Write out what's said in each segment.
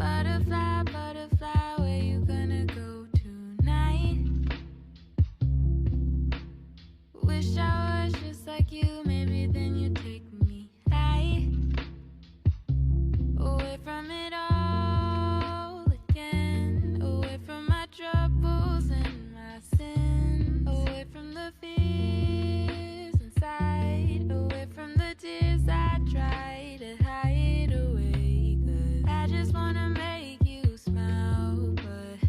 Butterfly, butterfly, where you gonna go tonight? Wish I was just like you, maybe then you'd take me high, away from it all again, away from my troubles and my sin, away from the fears inside, away from the tears I try to hide away. 'Cause I just wanna make you smile, but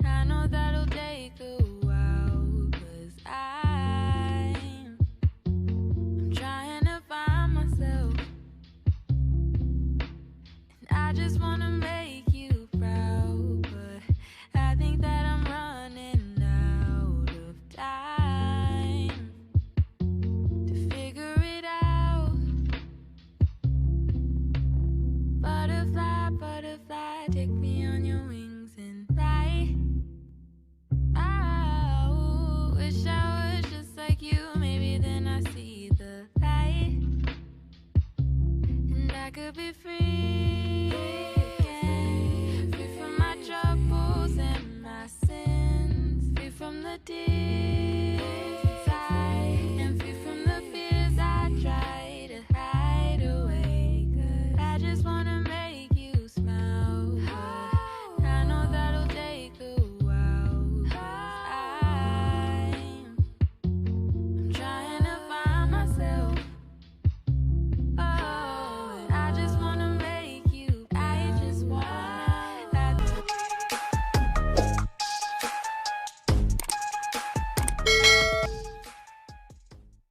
I know that'll take a while. 'Cause I'm trying to find myself, and I just wanna make you proud, but I think that I'm running out of time to figure it out. Butterfly, butterfly, take me on your wings and fly. Oh, wish I was just like you, maybe then I see the light, and I could be free.